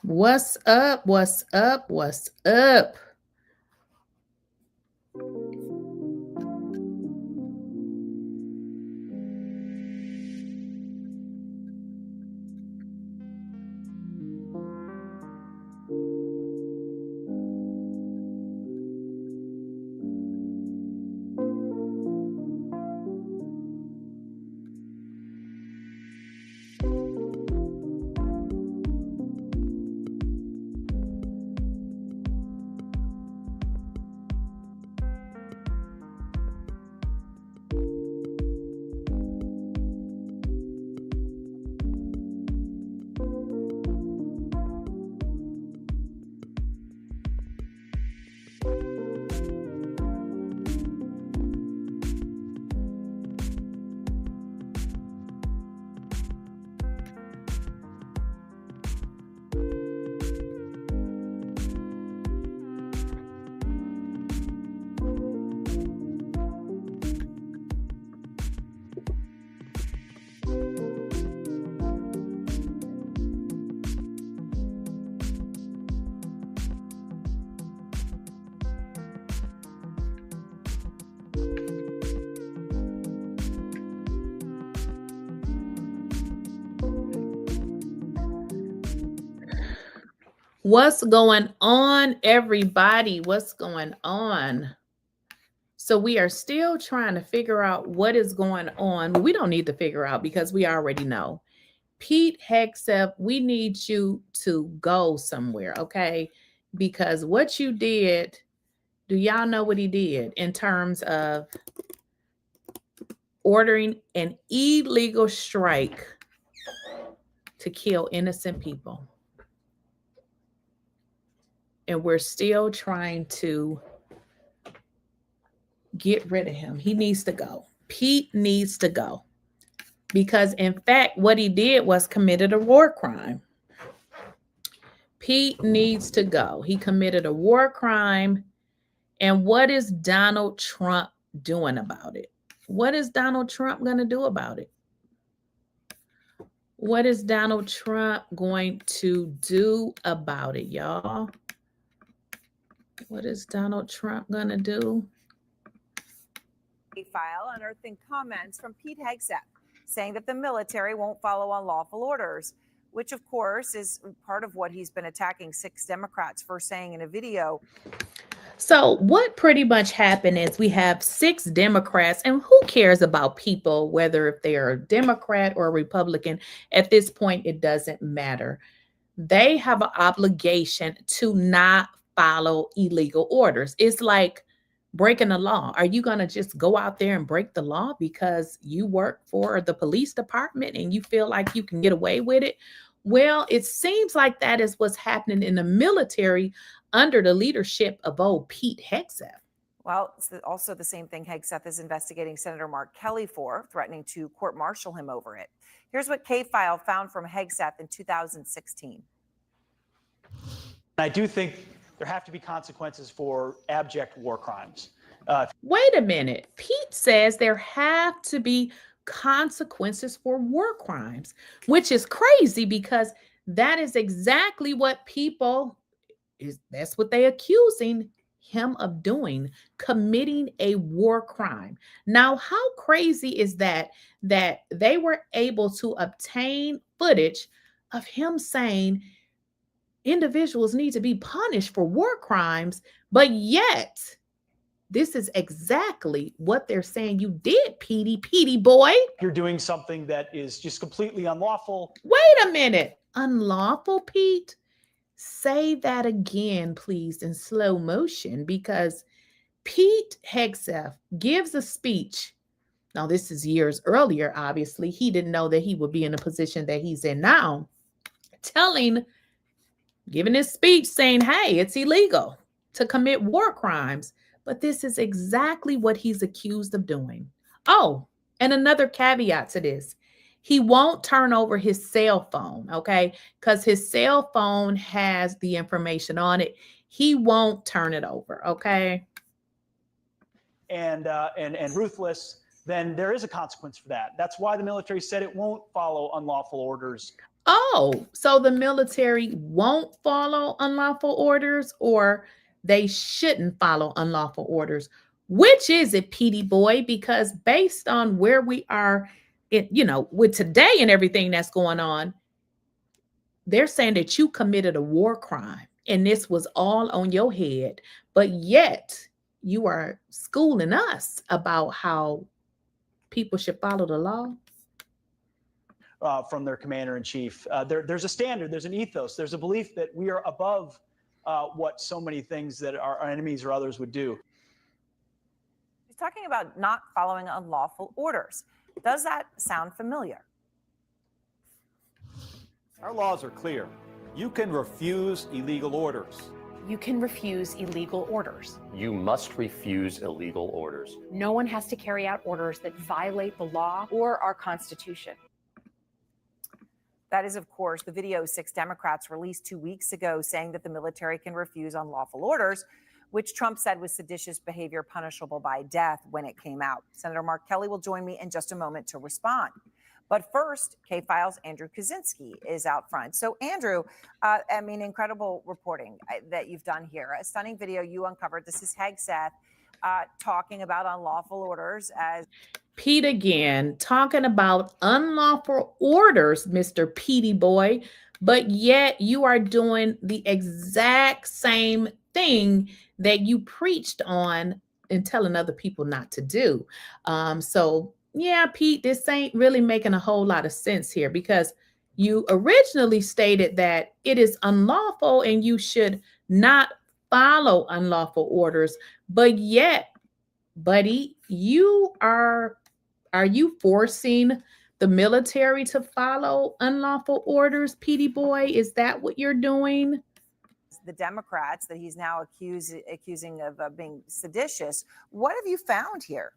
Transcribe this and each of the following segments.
What's up? What's up? What's up? What's going on, everybody? What's going on? So we are still trying to figure out what is going on. We don't need to figure out because we already know. Pete Hegseth, we need you to go somewhere, okay? Because what you did, do y'all know what he did in terms of ordering an illegal strike to kill innocent people? And we're still trying to get rid of him. He needs to go. Pete needs to go. Because in fact, what he did was committed a war crime. Pete needs to go. He committed a war crime. And what is Donald Trump doing about it? What is Donald Trump going to do about it? What is Donald Trump going to do about it, y'all? What is Donald Trump going to do? File unearthing comments from Pete Hegseth saying that the military won't follow unlawful orders, which of course is part of what he's been attacking 6 Democrats for saying in a video. So what pretty much happened is we have 6 Democrats, and who cares about people, whether if they are a Democrat or a Republican? At this point, it doesn't matter. They have an obligation to not follow illegal orders. It's like breaking the law. Are you going to just go out there and break the law because you work for the police department and you feel like you can get away with it? Well, it seems like that is what's happening in the military under the leadership of old Pete Hegseth. Well, it's also the same thing Hegseth is investigating Senator Mark Kelly for, threatening to court-martial him over it. Here's what K-File found from Hegseth in 2016. I do think there have to be consequences for abject war crimes. Wait a minute. Pete says there have to be consequences for war crimes, which is crazy because that is exactly what that's what they're accusing him of doing, committing a war crime. Now, how crazy is that they were able to obtain footage of him saying individuals need to be punished for war crimes, but yet this is exactly what they're saying you did, Petey boy. You're doing something that is just completely unlawful. Wait a minute. Unlawful, Pete? Say that again, please, in slow motion, because Pete Hegseth gives a speech. Now, this is years earlier, obviously. He didn't know that he would be in a position that he's in now, giving his speech saying, hey, it's illegal to commit war crimes. But this is exactly what he's accused of doing. Oh, and another caveat to this. He won't turn over his cell phone, okay? Because his cell phone has the information on it. He won't turn it over, okay? And ruthless, then there is a consequence for that. That's why the military said it won't follow unlawful orders. Oh, so the military won't follow unlawful orders, or they shouldn't follow unlawful orders? Which is it, Petey boy? Because based on where we are, with today and everything that's going on, they're saying that you committed a war crime and this was all on your head, but yet you are schooling us about how people should follow the law. From their commander in chief. There's a standard, there's an ethos, there's a belief that we are above what so many things that our enemies or others would do. He's talking about not following unlawful orders. Does that sound familiar? Our laws are clear. You can refuse illegal orders. You can refuse illegal orders. You must refuse illegal orders. No one has to carry out orders that violate the law or our Constitution. That is, of course, the video 6 Democrats released 2 weeks ago saying that the military can refuse unlawful orders, which Trump said was seditious behavior punishable by death when it came out. Senator Mark Kelly will join me in just a moment to respond. But first, K-File's Andrew Kaczynski is out front. So, Andrew, incredible reporting that you've done here. A stunning video you uncovered. This is Hegseth talking about unlawful orders as... Pete again, talking about unlawful orders, Mr. Petey boy, but yet you are doing the exact same thing that you preached on and telling other people not to do. So yeah, Pete, this ain't really making a whole lot of sense here, because you originally stated that it is unlawful and you should not follow unlawful orders, but yet, buddy, are you forcing the military to follow unlawful orders, Petey boy? Is that what you're doing? The Democrats that he's now accusing of being seditious. What have you found here?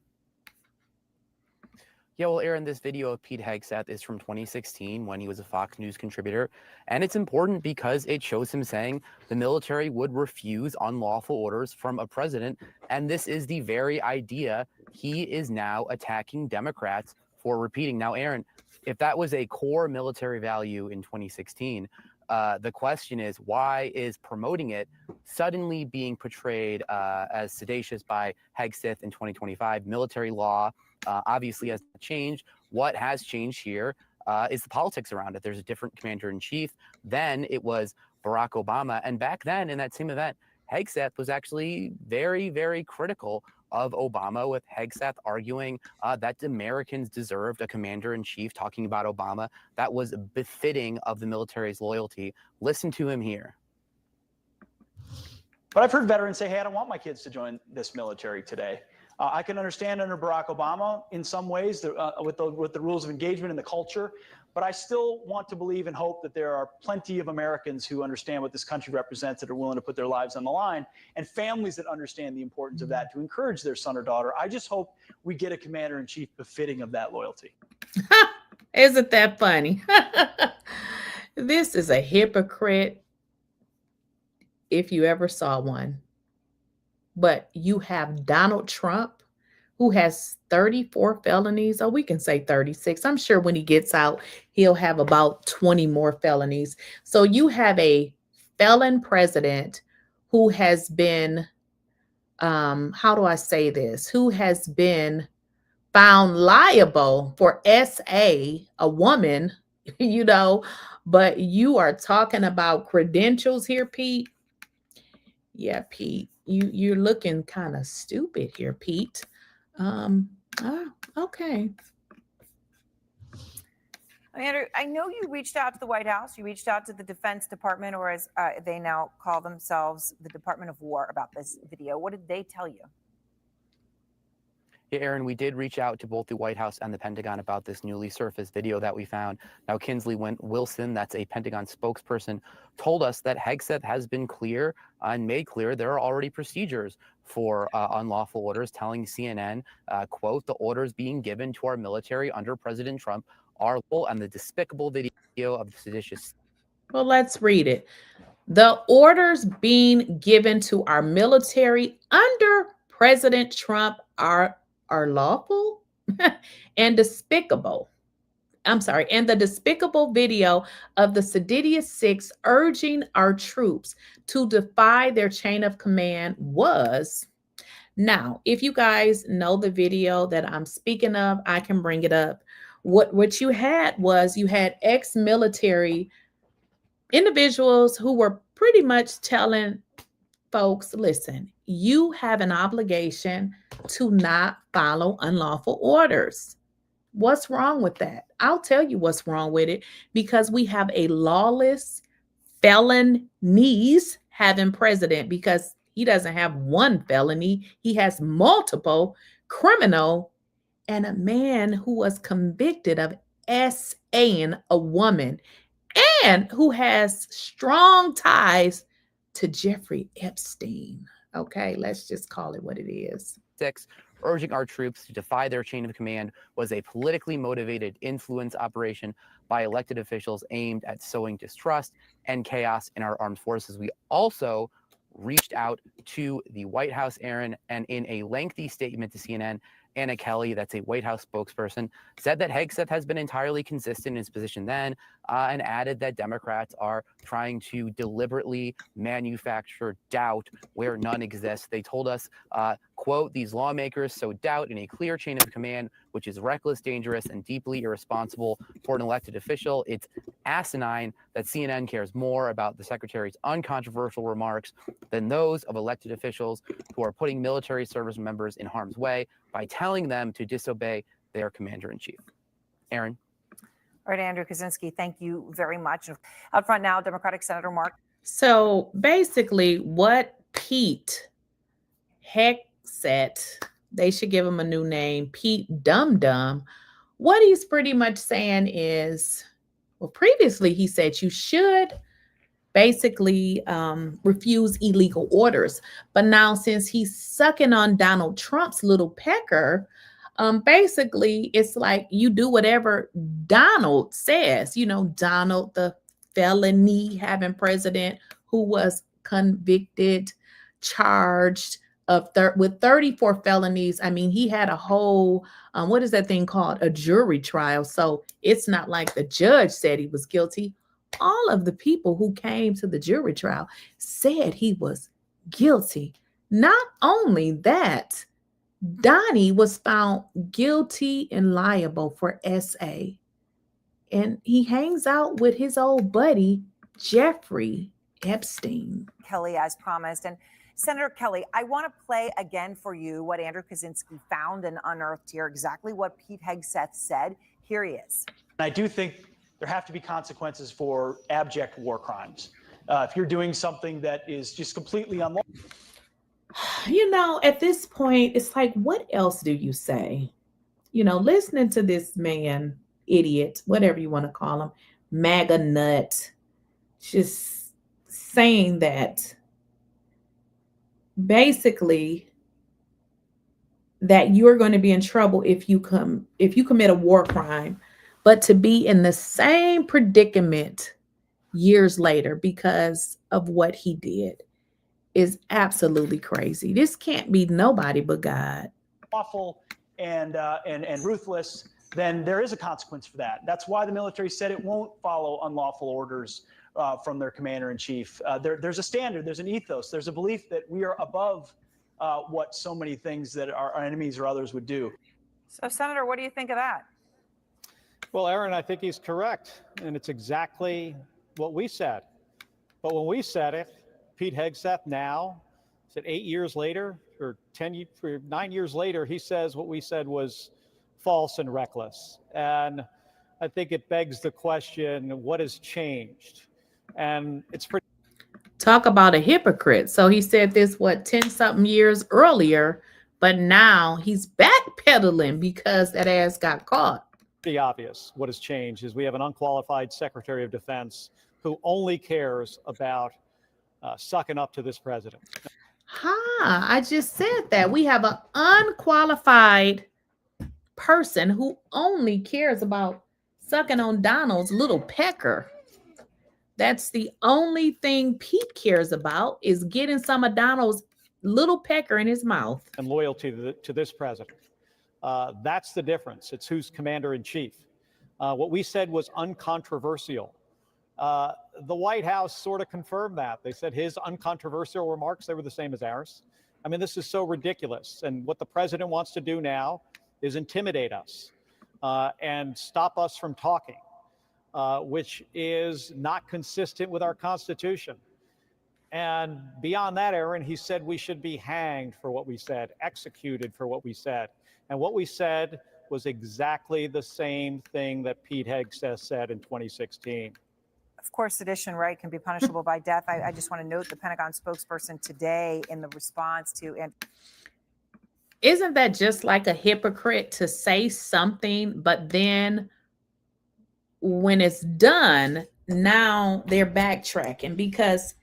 Yeah, well, Aaron, this video of Pete Hegseth is from 2016 when he was a Fox News contributor. And it's important because it shows him saying the military would refuse unlawful orders from a president. And this is the very idea he is now attacking Democrats for repeating. Now, Aaron, if that was a core military value in 2016, the question is, why is promoting it suddenly being portrayed as seditious by Hegseth in 2025? Military law obviously has changed. What has changed here is the politics around it. There's a different commander-in-chief. Then it was Barack Obama. And back then, in that same event, Hegseth was actually very, very critical of Obama, with Hegseth arguing that Americans deserved a commander-in-chief, talking about Obama that was befitting of the military's loyalty. Listen to him here. But I've heard veterans say, hey, I don't want my kids to join this military today. I can understand under Barack Obama in some ways with the rules of engagement and the culture, but I still want to believe and hope that there are plenty of Americans who understand what this country represents, that are willing to put their lives on the line, and families that understand the importance of that to encourage their son or daughter. I just hope we get a commander-in-chief befitting of that loyalty. Isn't that funny? This is a hypocrite if you ever saw one. But you have Donald Trump, who has 34 felonies. Oh, we can say 36. I'm sure when he gets out, he'll have about 20 more felonies. So you have a felon president who has been, how do I say this? Who has been found liable for SA, a woman, but you are talking about credentials here, Pete. Yeah, Pete, you're looking kind of stupid here, Pete. Okay. Andrew, I know you reached out to the White House. You reached out to the Defense Department, or as they now call themselves, the Department of War, about this video. What did they tell you? Yeah, Aaron, we did reach out to both the White House and the Pentagon about this newly surfaced video that we found. Now, Kinsley Wilson, that's a Pentagon spokesperson, told us that Hegseth has been clear and made clear there are already procedures for unlawful orders, telling CNN, quote, the orders being given to our military under President Trump are full, and the despicable video of the seditious. Well, let's read it. The orders being given to our military under President Trump are lawful and despicable. and the despicable video of the Seditious Six urging our troops to defy their chain of command was. Now, if you guys know the video that I'm speaking of, I can bring it up. What you had was you had ex-military individuals who were pretty much telling folks, listen, you have an obligation to not follow unlawful orders. What's wrong with that? I'll tell you what's wrong with it, because we have a lawless felonies having president, because he doesn't have one felony. He has multiple criminal, and a man who was convicted of S.A.ing a woman and who has strong ties to Jeffrey Epstein. Okay, let's just call it what it is. Six, urging our troops to defy their chain of command was a politically motivated influence operation by elected officials aimed at sowing distrust and chaos in our armed forces. We also reached out to the White House, Aaron, and in a lengthy statement to CNN, Anna Kelly, that's a White House spokesperson, said that Hegseth has been entirely consistent in his position then, and added that Democrats are trying to deliberately manufacture doubt where none exists. They told us, quote, these lawmakers sow doubt in a clear chain of command, which is reckless, dangerous, and deeply irresponsible for an elected official. It's asinine that CNN cares more about the secretary's uncontroversial remarks than those of elected officials who are putting military service members in harm's way by telling them to disobey their commander-in-chief. Aaron. All right, Andrew Kaczynski, thank you very much. Out front now, Democratic Senator Mark. So basically what Pete Hegseth, they should give him a new name, Pete Dum Dum, what he's pretty much saying is, well, previously he said you should basically refuse illegal orders. But now since he's sucking on Donald Trump's little pecker, basically it's like you do whatever Donald says. You know, Donald, the felony having president who was convicted, charged of with 34 felonies. I mean, he had a whole, what is that thing called? A jury trial. So it's not like the judge said he was guilty. All of the people who came to the jury trial said he was guilty. Not only that, Donnie was found guilty and liable for SA. And he hangs out with his old buddy, Jeffrey Epstein. Kelly, as promised. And Senator Kelly, I want to play again for you what Andrew Kaczynski found and unearthed here, exactly what Pete Hegseth said. Here he is. I do think there have to be consequences for abject war crimes. If you're doing something that is just completely unlawful. You know, at this point, it's like, what else do you say? You know, listening to this man, idiot, whatever you want to call him, MAGA nut, just saying that basically that you're going to be in trouble if you commit a war crime, but to be in the same predicament years later because of what he did is absolutely crazy. This can't be nobody but God. Awful and ruthless, then there is a consequence for that. That's why the military said it won't follow unlawful orders from their commander-in-chief. There's a standard, there's an ethos, there's a belief that we are above what so many things that our enemies or others would do. So, Senator, what do you think of that? Well, Aaron, I think he's correct, and it's exactly what we said. But when we said it, Pete Hegseth now, said 8 years later or 9 years later, he says what we said was false and reckless. And I think it begs the question, what has changed? And it's pretty. Talk about a hypocrite. So he said this, 10-something years earlier, but now he's backpedaling because that ass got caught. Pretty obvious what has changed is we have an unqualified Secretary of Defense who only cares about sucking up to this president. I just said that. We have an unqualified person who only cares about sucking on Donald's little pecker. That's the only thing Pete cares about, is getting some of Donald's little pecker in his mouth. And loyalty to this president. That's the difference. It's who's commander in chief. What we said was uncontroversial. The White House sort of confirmed that. They said his uncontroversial remarks, they were the same as ours. I mean, this is so ridiculous. And what the president wants to do now is intimidate us and stop us from talking, which is not consistent with our Constitution. And beyond that, Aaron, he said we should be hanged for what we said, executed for what we said. And what we said was exactly the same thing that Pete Hegseth said in 2016. Of course, sedition, right, can be punishable by death. I just want to note the Pentagon spokesperson today in the response to. And isn't that just like a hypocrite to say something, but then when it's done, now they're backtracking? Because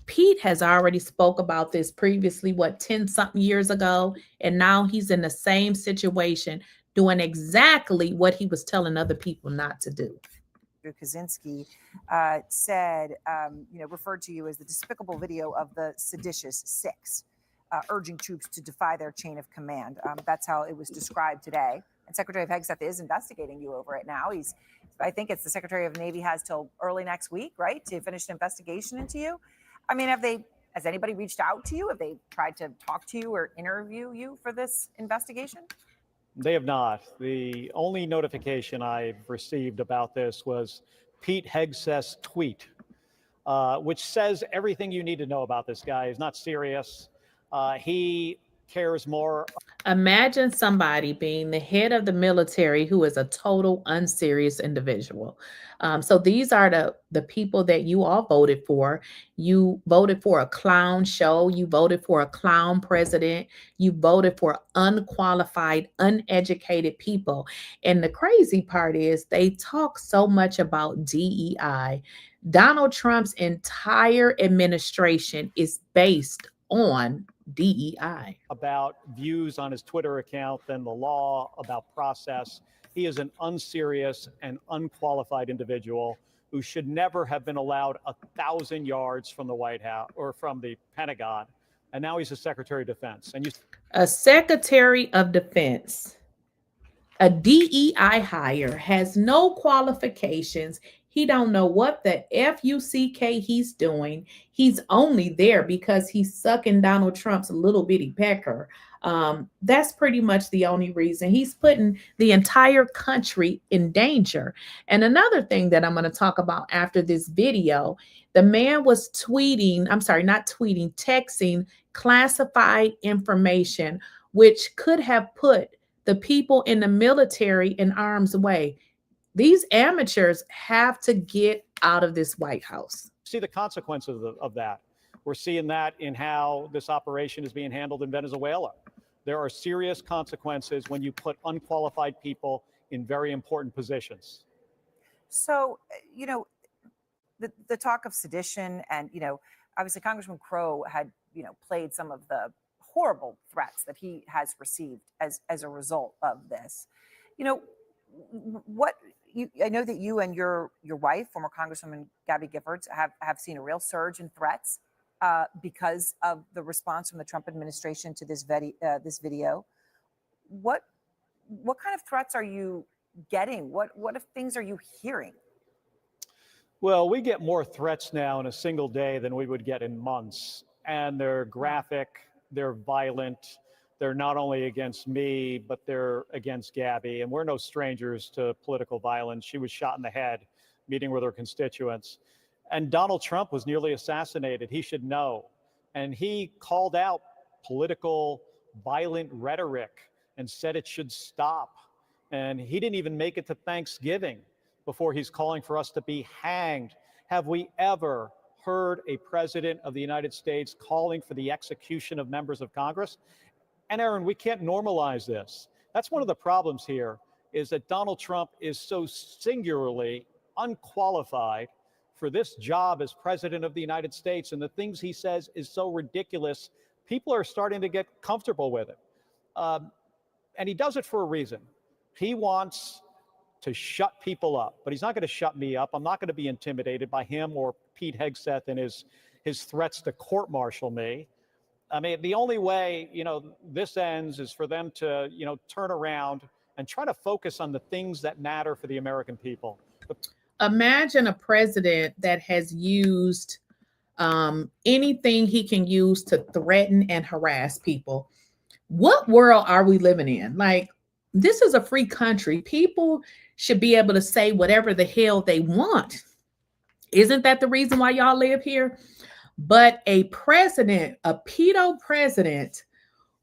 Pete has already spoke about this previously, 10-something years ago, and now he's in the same situation doing exactly what he was telling other people not to do. Kaczynski said, referred to you as the despicable video of the seditious six, urging troops to defy their chain of command. That's how it was described today. And Secretary Hegseth is investigating you over it now. I think it's the Secretary of the Navy has till early next week, right, to finish an investigation into you. I mean, has anybody reached out to you? Have they tried to talk to you or interview you for this investigation? They have not. The only notification I've received about this was Pete Hegseth's tweet, which says everything you need to know about this guy. He's not serious. He cares more. Imagine somebody being the head of the military who is a total unserious individual. So these are the people that you all voted for. You voted for a clown show. You voted for a clown president. You voted for unqualified, uneducated people. And the crazy part is they talk so much about DEI. Donald Trump's entire administration is based on DEI. About views on his Twitter account than the law, about process. He is an unserious and unqualified individual who should never have been allowed 1,000 yards from the White House or from the Pentagon. And now he's a Secretary of Defense. And a Secretary of Defense, a DEI hire, has no qualifications. He don't know what the F-U-C-K he's doing. He's only there because he's sucking Donald Trump's little bitty pecker. That's pretty much the only reason. He's putting the entire country in danger. And another thing that I'm going to talk about after this video, the man was texting classified information, which could have put the people in the military in harm's way. These amateurs have to get out of this White House. See the consequences of that. We're seeing that in how this operation is being handled in Venezuela. There are serious consequences when you put unqualified people in very important positions. So, the talk of sedition and, obviously Congressman Crow had, played some of the horrible threats that he has received as a result of this. I know that you and your wife, former Congresswoman Gabby Giffords, have seen a real surge in threats because of the response from the Trump administration to this video. What kind of threats are you getting? What things are you hearing? Well, we get more threats now in a single day than we would get in months, and they're graphic, they're violent. They're not only against me, but they're against Gabby. And we're no strangers to political violence. She was shot in the head meeting with her constituents. And Donald Trump was nearly assassinated. He should know. And he called out political violent rhetoric and said it should stop. And he didn't even make it to Thanksgiving before he's calling for us to be hanged. Have we ever heard a president of the United States calling for the execution of members of Congress? And Aaron, we can't normalize this. That's one of the problems here, is that Donald Trump is so singularly unqualified for this job as president of the United States. And the things he says is so ridiculous. People are starting to get comfortable with it. And he does it for a reason. He wants to shut people up, but he's not going to shut me up. I'm not going to be intimidated by him or Pete Hegseth and his threats to court-martial me. I mean, the only way, this ends is for them to, turn around and try to focus on the things that matter for the American people. Imagine a president that has used anything he can use to threaten and harass people. What world are we living in? Like, this is a free country. People should be able to say whatever the hell they want. Isn't that the reason why y'all live here? But a president, a pedo president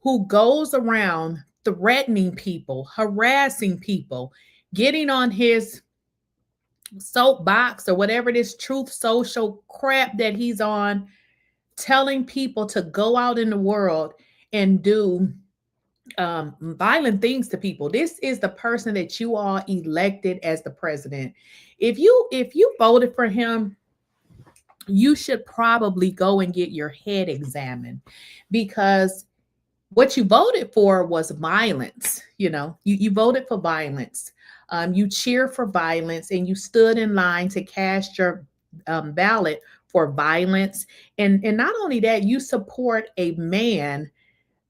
who goes around threatening people, harassing people, getting on his soapbox or whatever this truth social crap that he's on, telling people to go out in the world and do violent things to people. This is the person that you all elected as the president. If you voted for him, you should probably go and get your head examined, because what you voted for was violence. You voted for violence. You cheer for violence, and you stood in line to cast your ballot for violence. And not only that, you support a man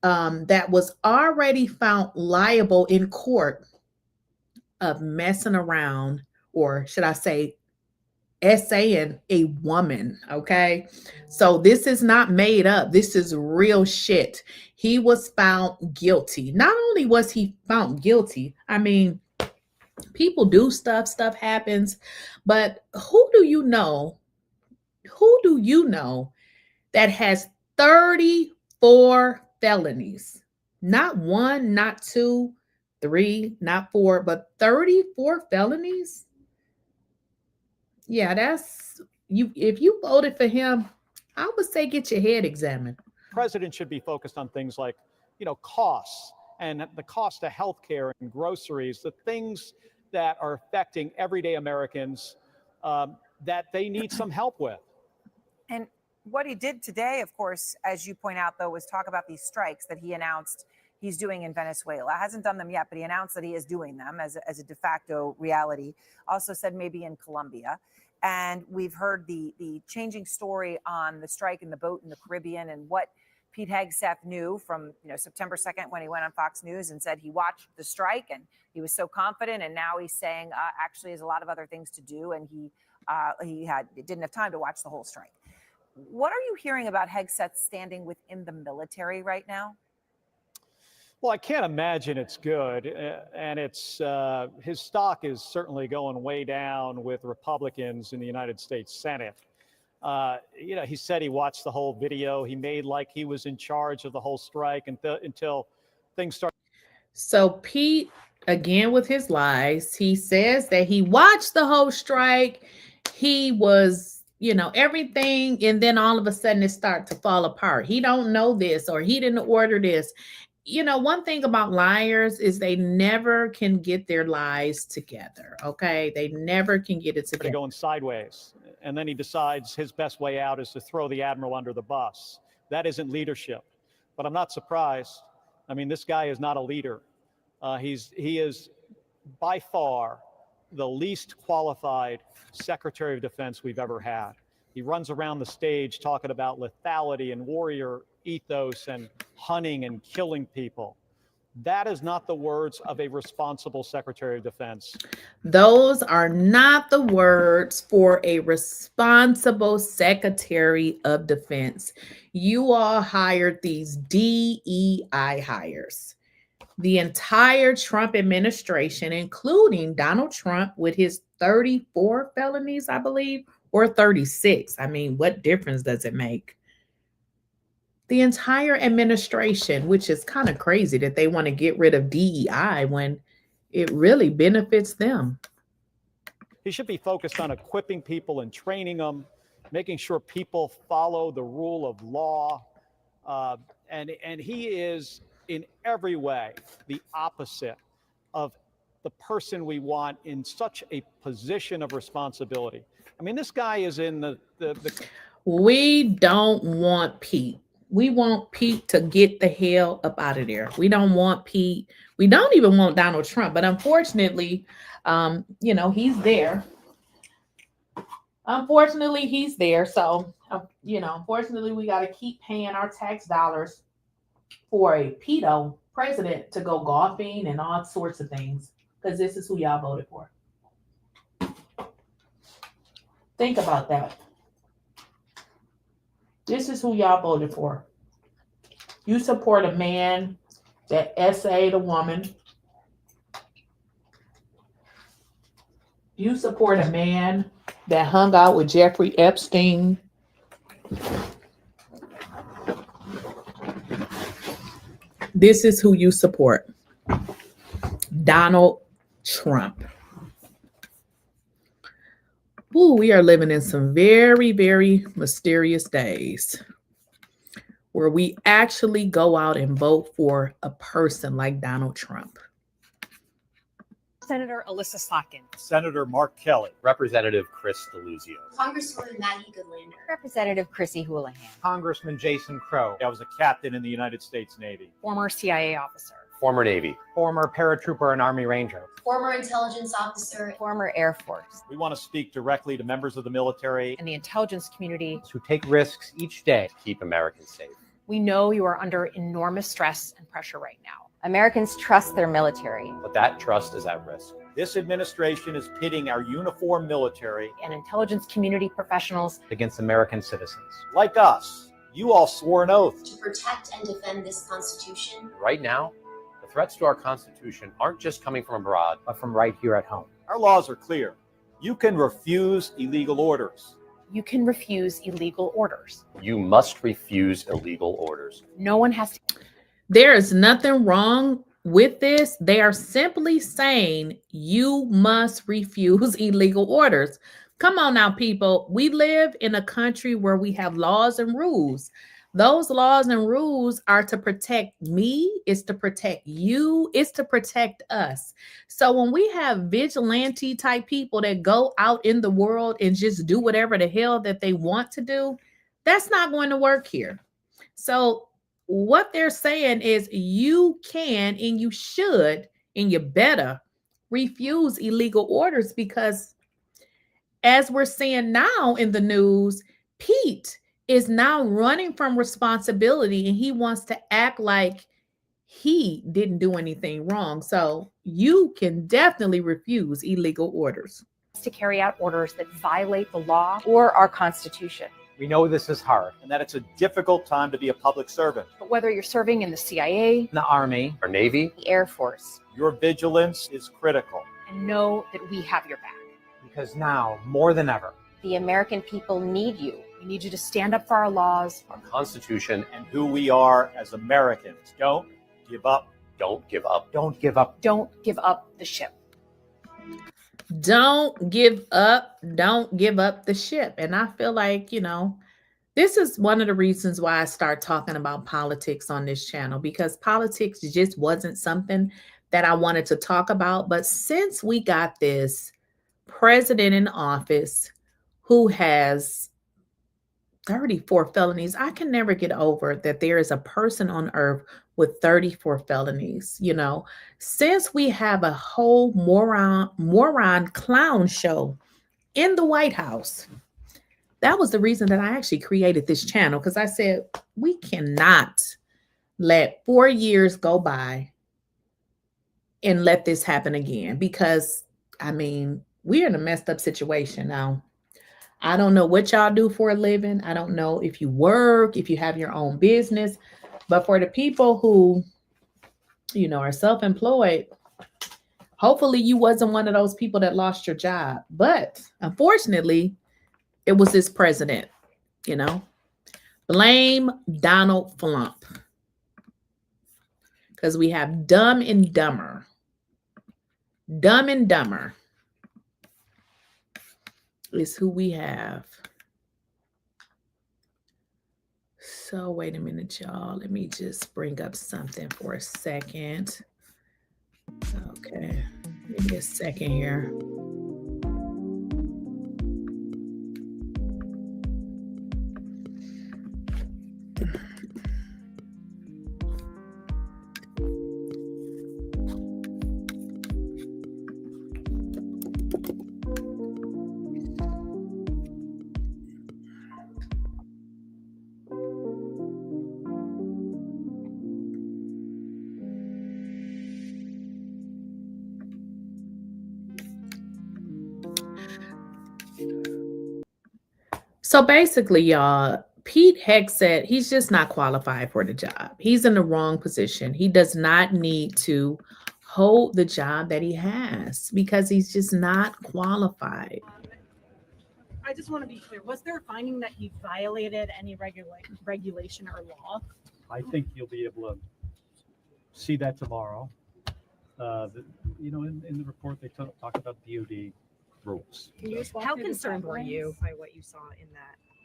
that was already found liable in court of messing around, or should I say, essaying a woman. Okay. So this is not made up. This is real shit. He was found guilty. Not only was he found guilty, I mean, people do stuff happens, but who do you know that has 34 felonies? Not one, not two, three, not four, but 34 felonies? Yeah, that's you. If you voted for him, I would say get your head examined. The president should be focused on things like, costs and the cost of healthcare and groceries, the things that are affecting everyday Americans that they need some help with. And what he did today, of course, as you point out, though, was talk about these strikes that he announced he's doing in Venezuela. Hasn't done them yet, but he announced that he is doing them as a de facto reality. Also said maybe in Colombia. And we've heard the changing story on the strike in the boat in the Caribbean, and what Pete Hegseth knew from September 2nd when he went on Fox News and said he watched the strike and he was so confident. And now he's saying actually there's a lot of other things to do, and he didn't have time to watch the whole strike. What are you hearing about Hegseth's standing within the military right now? Well, I can't imagine it's good, and it's his stock is certainly going way down with Republicans in the United States Senate. He said he watched the whole video. He made like he was in charge of the whole strike until things started. So Pete, again with his lies, he says that he watched the whole strike. He was, everything, and then all of a sudden it started to fall apart. He don't know this, or he didn't order this. One thing about liars is they never can get their lies together. Okay. They never can get it together. Going sideways. And then he decides his best way out is to throw the admiral under the bus. That isn't leadership. But I'm not surprised. I mean, this guy is not a leader. He is by far the least qualified Secretary of Defense we've ever had. He runs around the stage talking about lethality and warrior ethos and hunting and killing people. That is not the words of a responsible Secretary of Defense. Those are not the words for a responsible Secretary of Defense. You all hired these DEI hires. The entire Trump administration, including Donald Trump with his 34 felonies, I believe, or 36. I mean, what difference does it make? The entire administration, which is kind of crazy that they want to get rid of DEI when it really benefits them. He should be focused on equipping people and training them, making sure people follow the rule of law. And he is in every way the opposite of the person we want in such a position of responsibility. I mean, this guy is in the We don't want Pete. We want Pete to get the hell up out of there. We don't want Pete. We don't even want Donald Trump. But unfortunately, he's there. Unfortunately, he's there. So, unfortunately, we got to keep paying our tax dollars for a pedo president to go golfing and all sorts of things because this is who y'all voted for. Think about that. This is who y'all voted for. You support a man that essayed a woman. You support a man that hung out with Jeffrey Epstein. This is who you support. Donald Trump. Ooh, we are living in some very, very mysterious days where we actually go out and vote for a person like Donald Trump. Senator Alyssa Slotkin. Senator Mark Kelly. Representative Chris Deluzio. Congresswoman Maggie Goodlander. Representative Chrissy Houlihan. Congressman Jason Crow. I was a captain in the United States Navy. Former CIA officer. Former Navy. Former paratrooper and Army Ranger. Former intelligence officer. Former Air Force. We want to speak directly to members of the military And the intelligence community. Who take risks each day. Keep Americans safe. We know you are under enormous stress and pressure right now. Americans trust their military. But that trust is at risk. This administration is pitting our uniformed military And intelligence community professionals Against American citizens. like us. You all swore an oath. To protect and defend this Constitution. Right now, the threats to our Constitution aren't just coming from abroad. But from right here at home. Our laws are clear. You can refuse illegal orders. You can refuse illegal orders. You must refuse illegal orders. No one has to. There is nothing wrong with this. They are simply saying you must refuse illegal orders. Come on now, people. We live in a country where we have laws and rules. Those laws and rules are to protect me, it's to protect you, it's to protect us. So when we have vigilante type people that go out in the world and just do whatever the hell that they want to do, that's not going to work here. So what they're saying is you can and you should and you better refuse illegal orders, because as we're seeing now in the news, Pete is now running from responsibility and he wants to act like he didn't do anything wrong. So you can definitely refuse illegal orders. To carry out orders that violate the law or our Constitution. We know this is hard. And that it's a difficult time to be a public servant. But whether you're serving in the CIA, In the Army. Our Navy. the Air Force, Your vigilance is critical. and know that we have your back. Because now, more than ever, The American people need you. We need you to stand up for our laws. Our Constitution. And who we are as Americans. Don't give up. Don't give up. don't give up. Don't give up the ship. Don't give up. Don't give up the ship. And I feel like, this is one of the reasons why I start talking about politics on this channel, because politics just wasn't something that I wanted to talk about. But since we got this president in office who has 34 felonies, I can never get over that there is a person on earth with 34 felonies. Since we have a whole moron clown show in the White House, that was the reason that I actually created this channel, because I said we cannot let 4 years go by and let this happen again, because we're in a messed up situation now. I don't know what y'all do for a living. I don't know if you work, if you have your own business, but for the people who, are self-employed, hopefully you wasn't one of those people that lost your job. But unfortunately, it was this president, Blame Donald Flump. Because we have Dumb and Dumber. Dumb and Dumber is who we have. So wait a minute, y'all. Let me just bring up something for a second. Okay, give me a second here. So basically, y'all, Pete Hegseth, he's just not qualified for the job. He's in the wrong position. He does not need to hold the job that he has because he's just not qualified. I just want to be clear. Was there a finding that he violated any regulation or law? I think you'll be able to see that tomorrow. In the report, they talk about DOD rules. Can you just How concerned were you by what you saw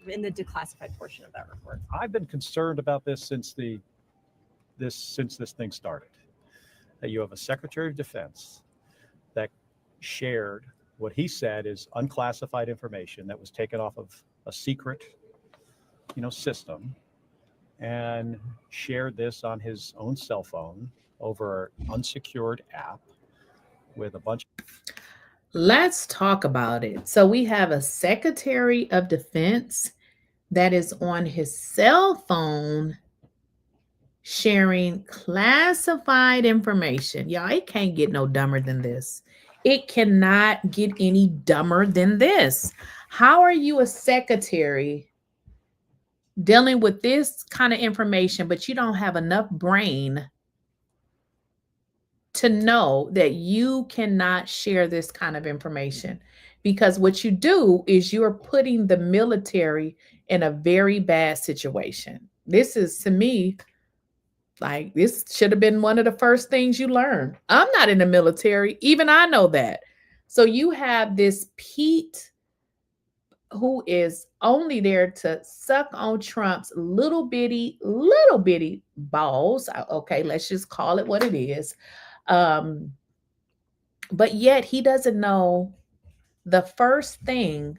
in the declassified portion of that report? I've been concerned about this since this thing started. That you have a Secretary of Defense that shared what he said is unclassified information that was taken off of a secret, system, and shared this on his own cell phone over an unsecured app with a bunch. Let's talk about it. So we have a Secretary of Defense that is on his cell phone sharing classified information. Y'all, it can't get no dumber than this. It cannot get any dumber than this. How are you a secretary dealing with this kind of information, but you don't have enough brain to know that you cannot share this kind of information? Because what you do is you're putting the military in a very bad situation. This is, to me, like, this should have been one of the first things you learn. I'm not in the military. Even I know that. So you have this Pete who is only there to suck on Trump's little bitty balls. Okay, let's just call it what it is. But yet he doesn't know the first thing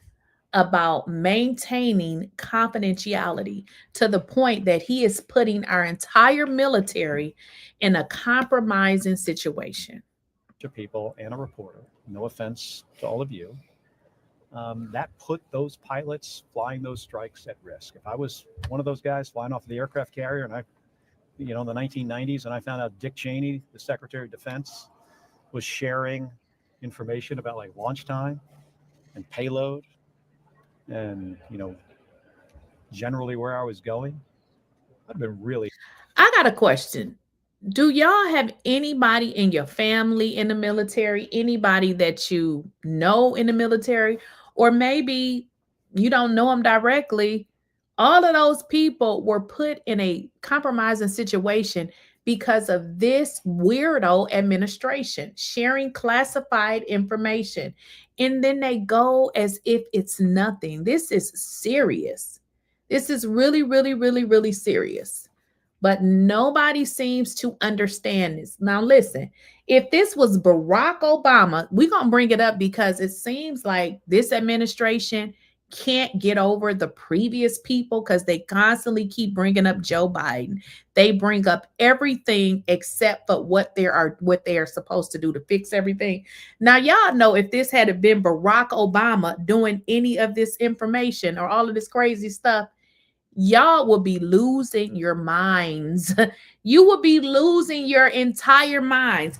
about maintaining confidentiality to the point that he is putting our entire military in a compromising situation. People and a reporter, no offense to all of you, that put those pilots flying those strikes at risk. If I was one of those guys flying off the aircraft carrier and in the 1990s, and I found out Dick Cheney, the Secretary of Defense, was sharing information about like launch time and payload and, generally where I was going, I'd been really. I got a question. Do y'all have anybody in your family in the military, anybody that you know in the military, or maybe you don't know them directly? All of those people were put in a compromising situation because of this weirdo administration sharing classified information. And then they go as if it's nothing. This is serious. This is really, really, really, really serious. But nobody seems to understand this. Now, listen, if this was Barack Obama, we're going to bring it up because it seems like this administration can't get over the previous people because they constantly keep bringing up Joe Biden. They bring up everything except for what they are supposed to do to fix everything. Now, y'all know if this had been Barack Obama doing any of this information or all of this crazy stuff, y'all will be losing your minds. You will be losing your entire minds.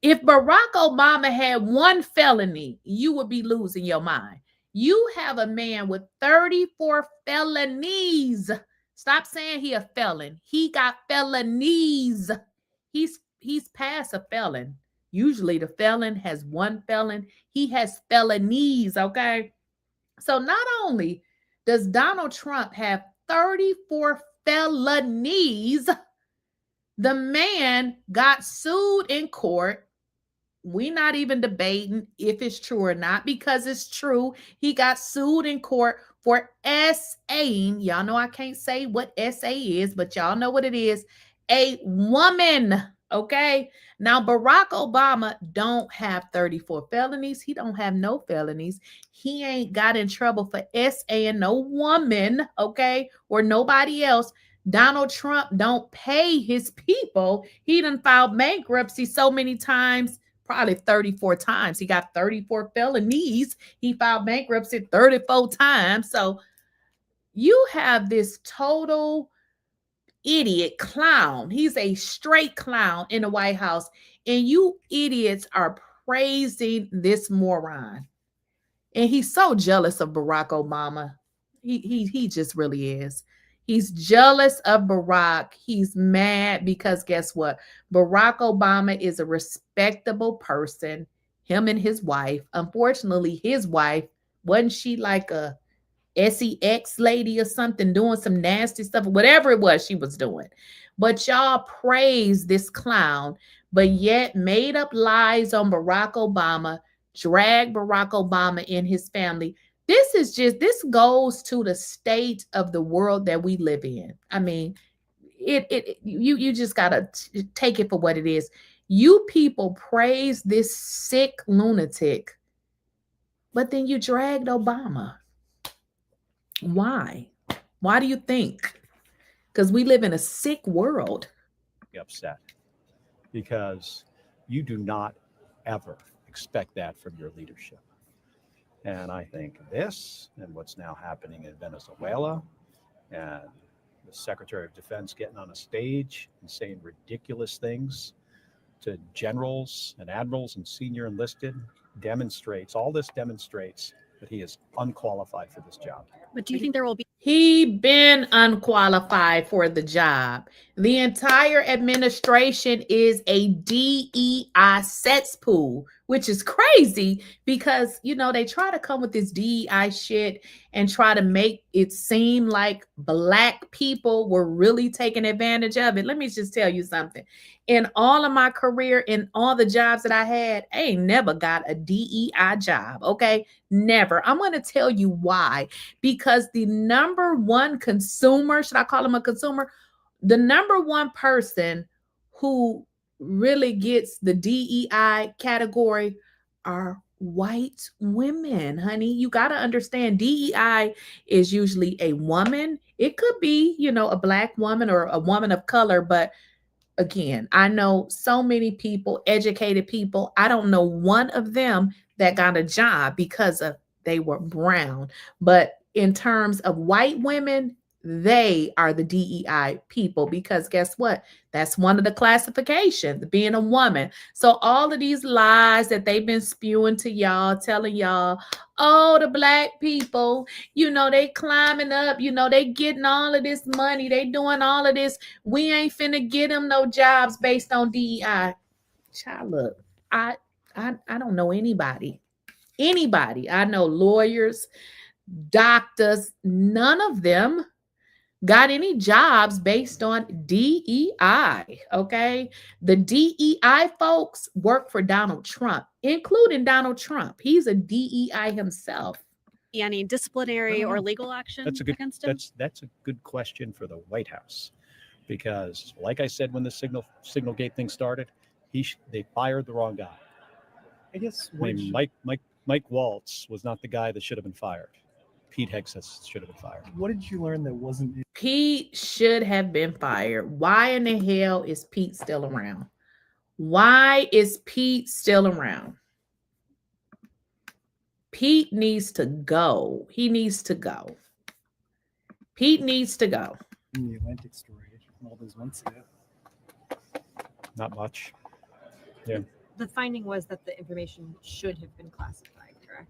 If Barack Obama had one felony, you would be losing your mind. You have a man with 34 felonies. Stop saying he a felon. He got felonies. He's past a felon. Usually the felon has one felon. He has felonies, okay? So not only does Donald Trump have 34 felonies, the man got sued in court. We're not even debating if it's true or not because it's true. He got sued in court for SAing. Y'all know I can't say what SA is, but y'all know what it is. A woman, okay? Now, Barack Obama don't have 34 felonies. He don't have no felonies. He ain't got in trouble for SAing no woman, okay? Or nobody else. Donald Trump don't pay his people. He done filed bankruptcy so many times. Probably 34 times. He got 34 felonies. He filed bankruptcy 34 times. So you have this total idiot clown. He's a straight clown in the White House. And you idiots are praising this moron. And he's so jealous of Barack Obama. He just really is. He's jealous of Barack. He's mad because guess what? Barack Obama is a respectable person. Him and his wife. Unfortunately, his wife wasn't she like a sex lady or something doing some nasty stuff, whatever it was she was doing. But y'all praise this clown, but yet made up lies on Barack Obama, drag Barack Obama and his family. This goes to the state of the world that we live in. I mean, you just gotta take it for what it is. You people praise this sick lunatic, but then you dragged Obama. Why? Why do you think? Because we live in a sick world. Upset because you do not ever expect that from your leadership. And I think this and what's now happening in Venezuela and the Secretary of Defense getting on a stage and saying ridiculous things to generals and admirals and senior enlisted demonstrates that he is unqualified for this job. But do you think there will be? He been unqualified for the job. The entire administration is a DEI cesspool, which is crazy because, you know, they try to come with this DEI shit and try to make it seem like Black people were really taking advantage of it. Let me just tell you something. In all of my career, in all the jobs that I had, I ain't never got a DEI job, okay? Never. I'm going to tell you why. Because the number one consumer, should I call him a consumer? The number one person who really gets the DEI category are white women, honey. You got to understand DEI is usually a woman. It could be, you know, a Black woman or a woman of color, but again, I know so many people, educated people. I don't know one of them that got a job because of they were brown. But in terms of white women, they are the DEI people because guess what? That's one of the classifications, being a woman. So all of these lies that they've been spewing to y'all, telling y'all, oh, the Black people, you know, they climbing up, you know, they getting all of this money, they doing all of this. We ain't finna get them no jobs based on DEI. Child, look, I don't know anybody. I know lawyers, doctors, none of them got any jobs based on DEI, okay? The DEI folks work for Donald Trump, including Donald Trump. He's a DEI himself. Any disciplinary or legal action against him? That's a good question for the White House because, like I said, when the Signalgate thing started, they fired the wrong guy. I guess Mike Waltz was not the guy that should have been fired. Pete Hegseth should have been fired. What did you learn that wasn't? Pete should have been fired. Why in the hell is Pete still around? Why is Pete still around? Pete needs to go. He needs to go. Pete needs to go. In the Atlantic story, all those months ago. Not much. Yeah. The finding was that the information should have been classified, correct?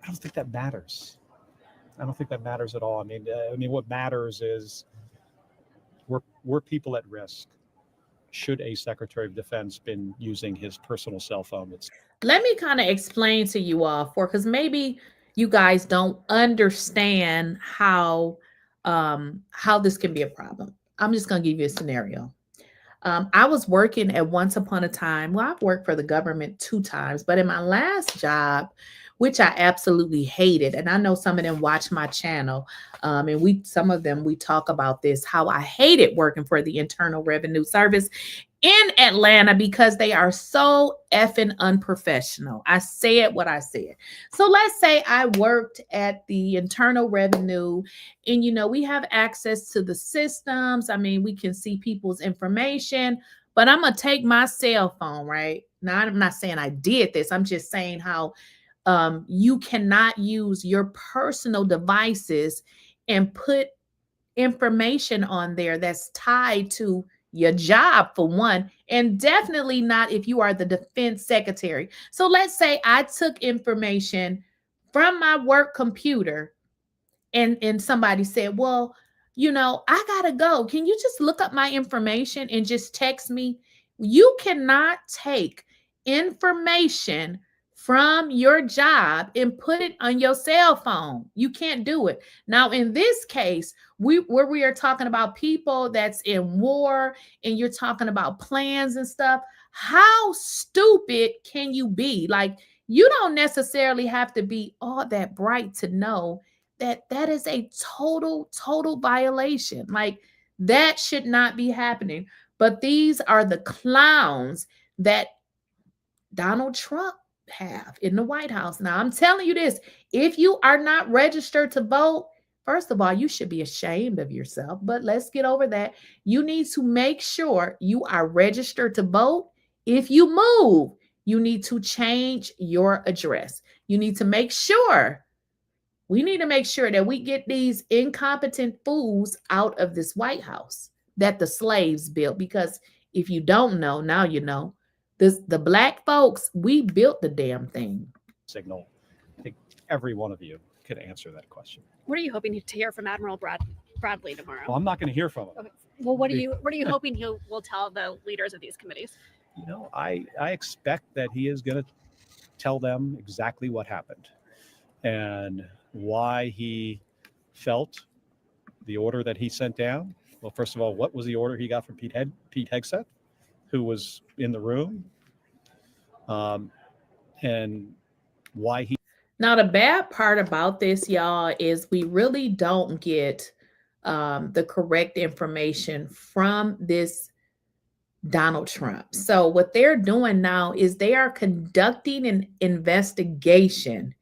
I don't think that matters. I don't think that matters at all. I mean, what matters is were people at risk? Should a Secretary of Defense been using his personal cell phone? Let me kind of explain to you all because maybe you guys don't understand how this can be a problem. I'm just going to give you a scenario. I was working at once upon a time. Well, I've worked for the government 2 times, but in my last job, which I absolutely hated, and I know some of them watch my channel, and some of them we talk about this, how I hated working for the Internal Revenue Service in Atlanta because they are so effing unprofessional. I said what I said. So let's say I worked at the Internal Revenue and, you know, we have access to the systems. I mean, we can see people's information, but I'm going to take my cell phone, right? Now, I'm not saying I did this. I'm just saying how you cannot use your personal devices and put information on there that's tied to your job, for one, and definitely not if you are the Defense Secretary. So let's say I took information from my work computer and somebody said, well, I gotta go. Can you just look up my information and just text me? You cannot take information from your job and put it on your cell phone. You can't do it. Now, in this case, where we are talking about people that's in war and you're talking about plans and stuff, how stupid can you be? Like, you don't necessarily have to be all that bright to know that is a total violation. Like, that should not be happening. But these are the clowns that Donald Trump have in the White House. Now, I'm telling you this, if you are not registered to vote, first of all, you should be ashamed of yourself, but let's get over that. You need to make sure you are registered to vote. If you move, you need to change your address. You need to make sure, we need to make sure that we get these incompetent fools out of this White House that the slaves built. Because if you don't know, now you know. The black folks, we built the damn thing. Signal. I think every one of you could answer that question. What are you hoping to hear from Admiral Bradley tomorrow? Well, I'm not going to hear from him. Okay. Well, what are you hoping he will tell the leaders of these committees? I expect that he is going to tell them exactly what happened and why he felt the order that he sent down. Well, first of all, what was the order he got from Pete Hegseth, who was in the room, and why he. Now, the bad part about this, y'all, is we really don't get the correct information from this Donald Trump. So what they're doing now is they are conducting an investigation.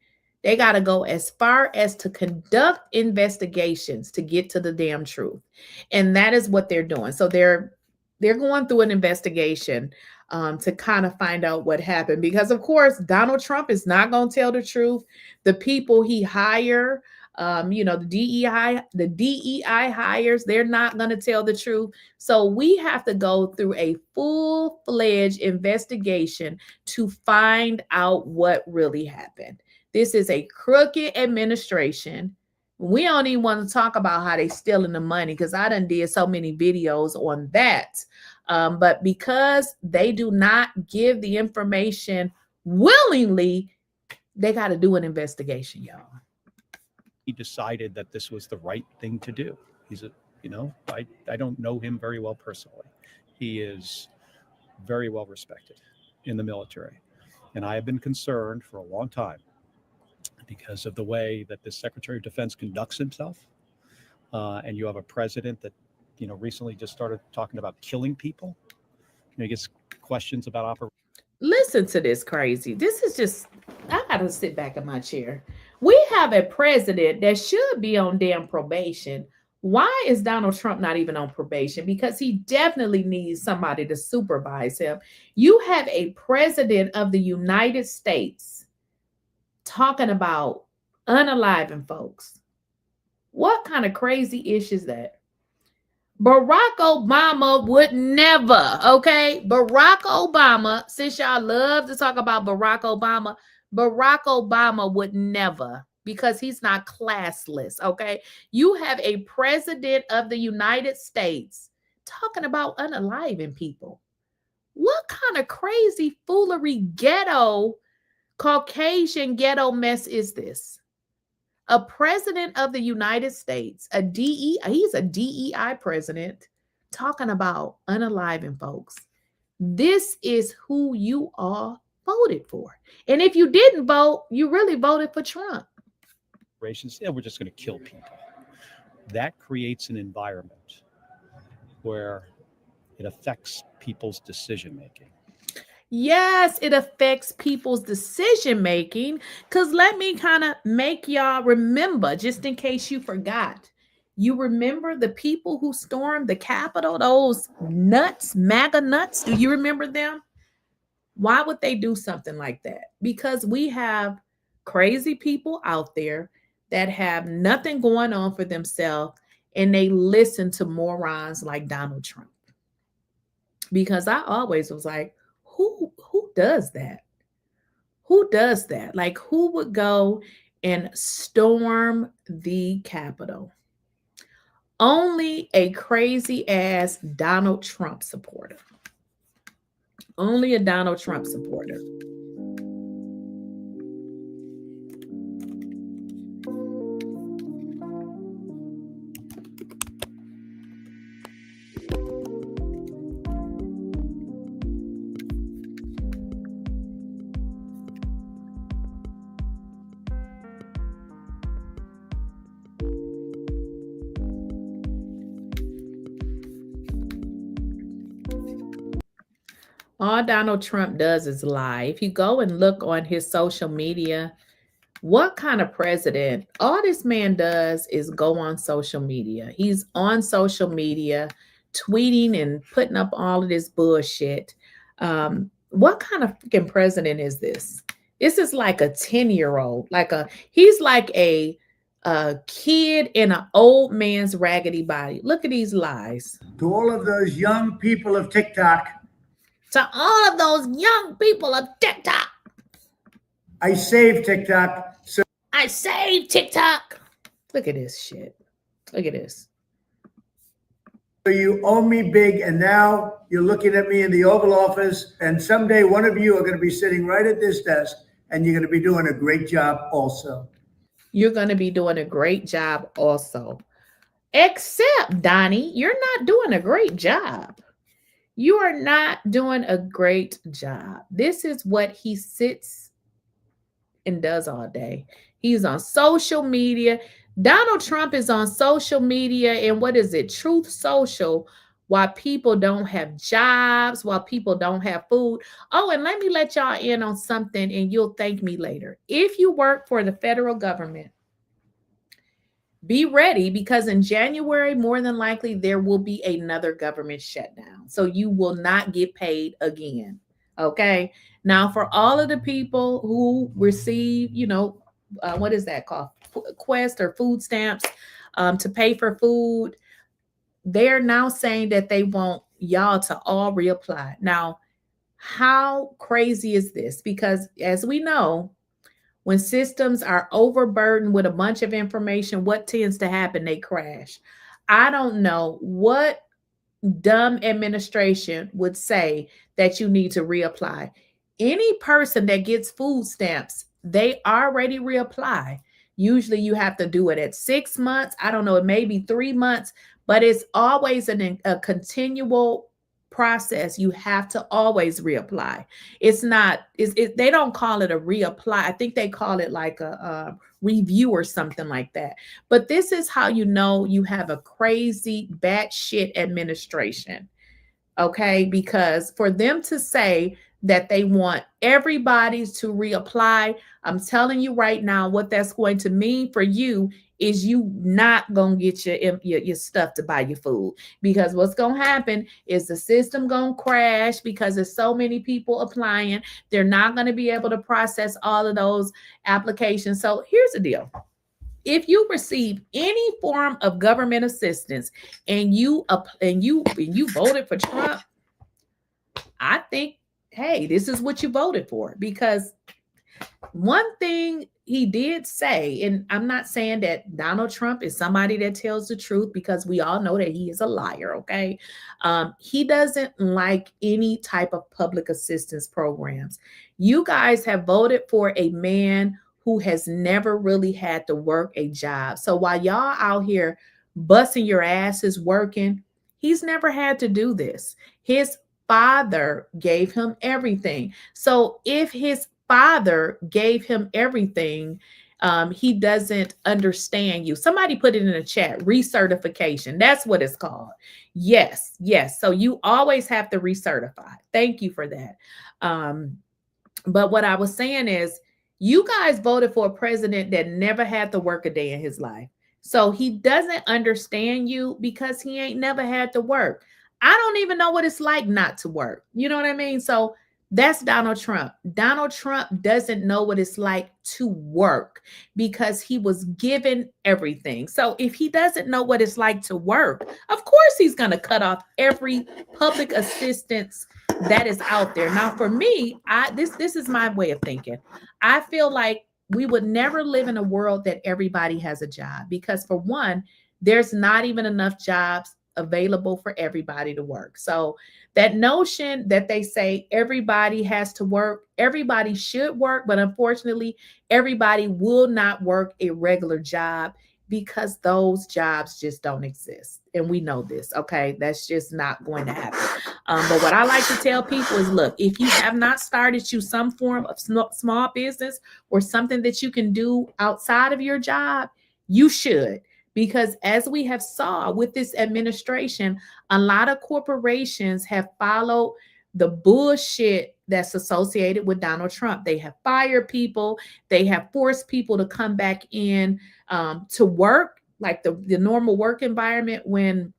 They got to go as far as to conduct investigations to get to the damn truth. And that is what they're doing. So they're going through an investigation to kind of find out what happened. Because, of course, Donald Trump is not going to tell the truth. The people he hire, the DEI hires, they're not going to tell the truth. So we have to go through a full-fledged investigation to find out what really happened. This is a crooked administration. We don't even want to talk about how they stealing the money, because I done did so many videos on that. But because they do not give the information willingly, they got to do an investigation, y'all. He decided that this was the right thing to do. I don't know him very well personally. He is very well respected in the military. And I have been concerned for a long time because of the way that the Secretary of Defense conducts himself. And you have a president that, recently just started talking about killing people. He gets questions about operations. Listen to this crazy. This is just, I got to sit back in my chair. We have a president that should be on damn probation. Why is Donald Trump not even on probation? Because he definitely needs somebody to supervise him. You have a president of the United States talking about unaliving folks. What kind of crazy ish is that? Barack Obama would never, okay? Barack Obama, since y'all love to talk about Barack Obama would never, because he's not classless, okay? You have a president of the United States talking about unaliving people. What kind of crazy foolery ghetto, Caucasian ghetto mess is this? A president of the United States, he's a DEI president, talking about unaliving folks. This is who you all voted for. And if you didn't vote, you really voted for Trump. We're just going to kill people. That creates an environment where it affects people's decision making. Yes, it affects people's decision making, because let me kind of make y'all remember, just in case you forgot. You remember the people who stormed the Capitol, those nuts, MAGA nuts? Do you remember them? Why would they do something like that? Because we have crazy people out there that have nothing going on for themselves, and they listen to morons like Donald Trump. Because I always was like, who does that? Who does that? Like, who would go and storm the Capitol. Only a crazy ass Donald Trump supporter. Only a Donald Trump supporter. All Donald Trump does is lie. If you go and look on his social media, what kind of president? All this man does is go on social media. He's on social media, tweeting and putting up all of this bullshit. What kind of freaking president is this? This is like a 10-year-old. He's like a kid in an old man's raggedy body. Look at these lies. To all of those young people of TikTok, To all of those young people of TikTok, I saved TikTok. So I saved TikTok. Look at this shit. Look at this. you owe me big, and now you're looking at me in the Oval Office, and someday one of you are going to be sitting right at this desk, and you're going to be doing a great job also. You're going to be doing a great job also. Except, Donnie, you're not doing a great job. You are not doing a great job. This is what he sits and does all day. He's on social media. Donald Trump is on social media and what is it? Truth Social, while people don't have jobs, while people don't have food. Oh, and let me let y'all in on something and you'll thank me later. If you work for the federal government, be ready because in January, more than likely, there will be another government shutdown. So you will not get paid again. Okay. Now, for all of the people who receive, what is that called? Quest or food stamps to pay for food, they're now saying that they want y'all to all reapply. Now, how crazy is this? Because as we know, when systems are overburdened with a bunch of information, what tends to happen? They crash. I don't know what dumb administration would say that you need to reapply. Any person that gets food stamps, they already reapply. Usually you have to do it at 6 months. I don't know, it may be 3 months, but it's always a continual process. You have to always reapply. It's not, they don't call it a reapply. I think they call it like a review or something like that. But this is how you know you have a crazy batshit administration. Okay, because for them to say that they want everybody to reapply, I'm telling you right now, what that's going to mean for you is you not going to get your stuff to buy your food. Because what's going to happen is the system going to crash because there's so many people applying. They're not going to be able to process all of those applications. So here's the deal. If you receive any form of government assistance and you voted for Trump, I think, hey, this is what you voted for. Because one thing he did say, and I'm not saying that Donald Trump is somebody that tells the truth because we all know that he is a liar, okay? He doesn't like any type of public assistance programs. You guys have voted for a man who has never really had to work a job. So while y'all out here busting your asses working, he's never had to do this. His father gave him everything. So if his father gave him everything, he doesn't understand you. Somebody put it in the chat, recertification. That's what it's called. Yes. So you always have to recertify. Thank you for that. But what I was saying is, you guys voted for a president that never had to work a day in his life. So he doesn't understand you because he ain't never had to work. I don't even know what it's like not to work. You know what I mean? So that's Donald Trump. Donald Trump doesn't know what it's like to work because he was given everything. So if he doesn't know what it's like to work, of course he's going to cut off every public assistance that is out there. Now, for me, this is my way of thinking. I feel like we would never live in a world that everybody has a job, because for one, there's not even enough jobs available for everybody to work. So that notion that they say everybody has to work, everybody should work, but unfortunately, everybody will not work a regular job because those jobs just don't exist. And we know this, okay? That's just not going to happen. But what I like to tell people is, look, if you have not started you some form of small business or something that you can do outside of your job, you should. Because as we have saw with this administration, a lot of corporations have followed the bullshit that's associated with Donald Trump. They have fired people. They have forced people to come back in to work, like the normal work environment, when,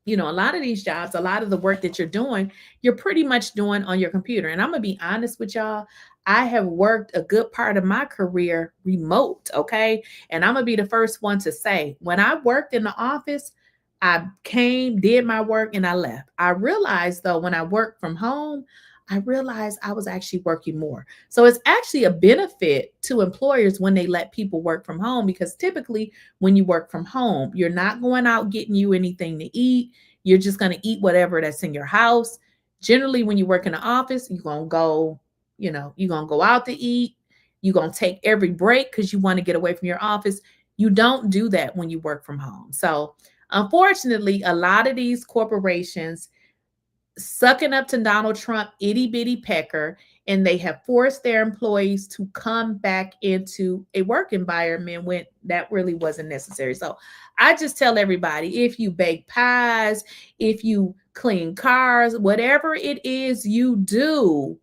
you know, a lot of these jobs, a lot of the work that you're doing, you're pretty much doing on your computer. And I'm going to be honest with y'all. I have worked a good part of my career remote, okay? And I'm going to be the first one to say, when I worked in the office, I came, did my work, and I left. I realized, though, when I worked from home, I realized I was actually working more. So it's actually a benefit to employers when they let people work from home, because typically when you work from home, you're not going out getting you anything to eat. You're just going to eat whatever that's in your house. Generally, when you work in the office, you're going to go, you know, you're going to go out to eat. You're going to take every break because you want to get away from your office. You don't do that when you work from home. So unfortunately, a lot of these corporations sucking up to Donald Trump, itty bitty pecker, and they have forced their employees to come back into a work environment when that really wasn't necessary. So I just tell everybody, if you bake pies, if you clean cars, whatever it is you do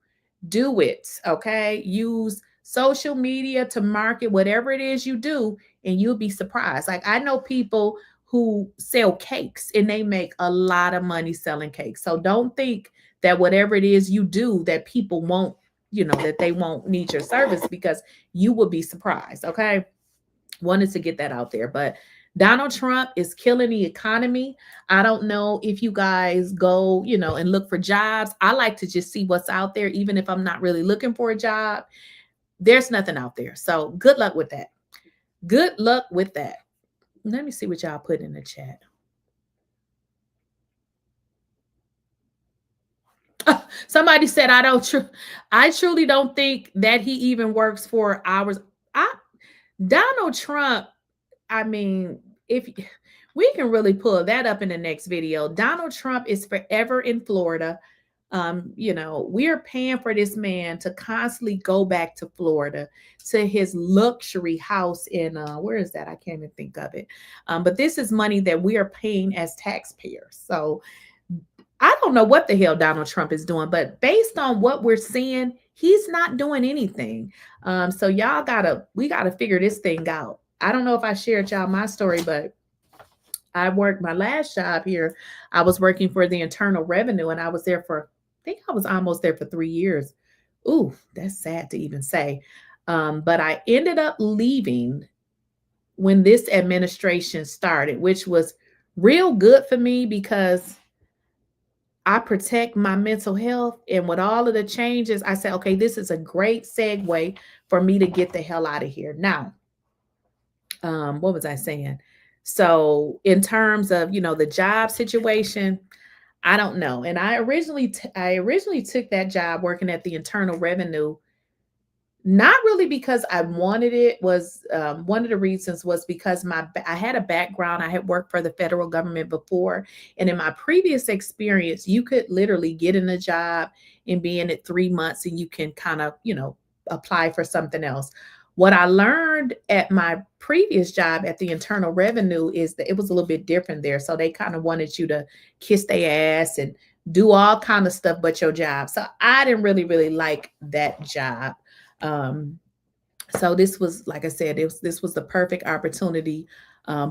it, okay? Use social media to market whatever it is you do, and you'll be surprised. Like, I know people who sell cakes and they make a lot of money selling cakes. So don't think that whatever it is you do that people won't, you know, that they won't need your service, because you will be surprised, okay? Wanted to get that out there. But Donald Trump is killing the economy. I don't know if you guys go, you know, and look for jobs. I like to just see what's out there, even if I'm not really looking for a job. There's nothing out there. So good luck with that. Good luck with that. Let me see what y'all put in the chat. Somebody said, I truly don't think that he even works for hours. Donald Trump, I mean, if we can really pull that up in the next video, Donald Trump is forever in Florida. You know, we're paying for this man to constantly go back to Florida, to his luxury house in where is that? I can't even think of it. But this is money that we are paying as taxpayers. So I don't know what the hell Donald Trump is doing, but based on what we're seeing, he's not doing anything. So we gotta figure this thing out. I don't know if I shared y'all my story, but I worked my last job here. I was working for the Internal Revenue, and I was there for, I think I was almost there for 3 years. Ooh, that's sad to even say. But I ended up leaving when this administration started, which was real good for me because I protect my mental health. And with all of the changes, I said, okay, this is a great segue for me to get the hell out of here. Now, what was I saying? So in terms of, you know, the job situation, I don't know. And I originally took that job working at the Internal Revenue, not really because I wanted it. Was one of the reasons was because I had a background. I had worked for the federal government before, and in my previous experience, you could literally get in a job and be in it 3 months, and you can kind of, you know, apply for something else. What I learned at my previous job at the Internal Revenue is that it was a little bit different there. So they kind of wanted you to kiss their ass and do all kind of stuff but your job. So I didn't really like that job. So this was, like I said, this was the perfect opportunity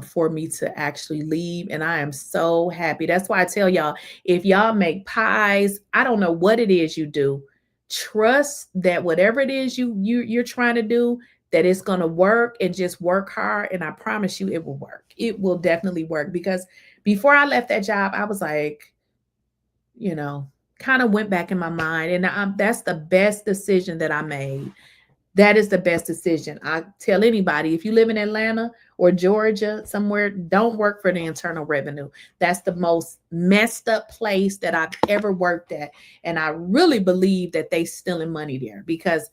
for me to actually leave. And I am so happy. That's why I tell y'all, if y'all make pies, I don't know what it is you do, trust that whatever it is you're trying to do, that it's going to work, and just work hard. And I promise you it will work. It will definitely work, because before I left that job, I was like, you know, kind of went back in my mind, and that's the best decision that I made. That is the best decision. I tell anybody, if you live in Atlanta or Georgia, somewhere, don't work for the Internal Revenue. That's the most messed up place that I've ever worked at. And I really believe that they stealing money there, because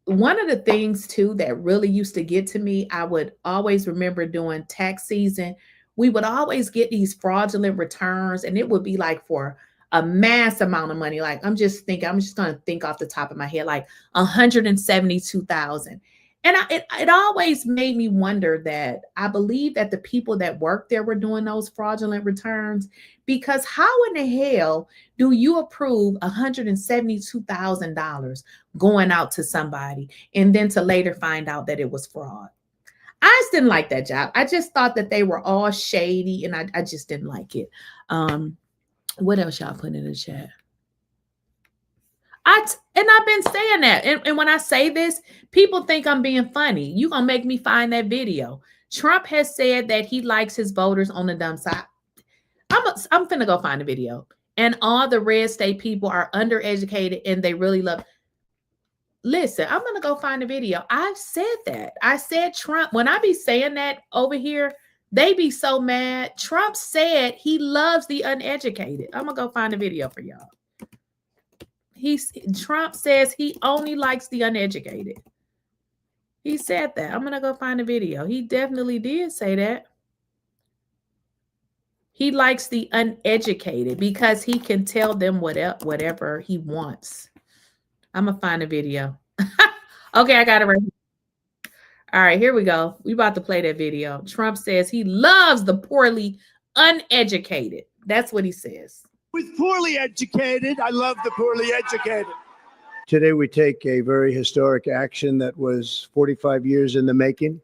one of the things too that really used to get to me, I would always remember during tax season, we would always get these fraudulent returns, and it would be like for a mass amount of money. Like I'm just going to think off the top of my head, like 172,000. And it always made me wonder that I believe that the people that worked there were doing those fraudulent returns, because how in the hell do you approve $172,000 going out to somebody and then to later find out that it was fraud? I just didn't like that job. I just thought that they were all shady, and I just didn't like it. What else y'all put in the chat? I've been saying that. And when I say this, people think I'm being funny. You're going to make me find that video. Trump has said that he likes his voters on the dumb side. I'm finna go find the video. And all the red state people are undereducated and they really love. Listen, I'm going to go find the video. I've said that. I said Trump. When I be saying that over here, they be so mad. Trump said he loves the uneducated. I'm going to go find the video for y'all. Trump says he only likes the uneducated. He said that. I'm going to go find the video. He definitely did say that. He likes the uneducated because he can tell them whatever he wants. I'm going to find a video. Okay, I got it right here. All right, here we go. We about to play that video. Trump says he loves the poorly uneducated. That's what he says. With poorly educated, I love the poorly educated. Today we take a very historic action that was 45 years in the making.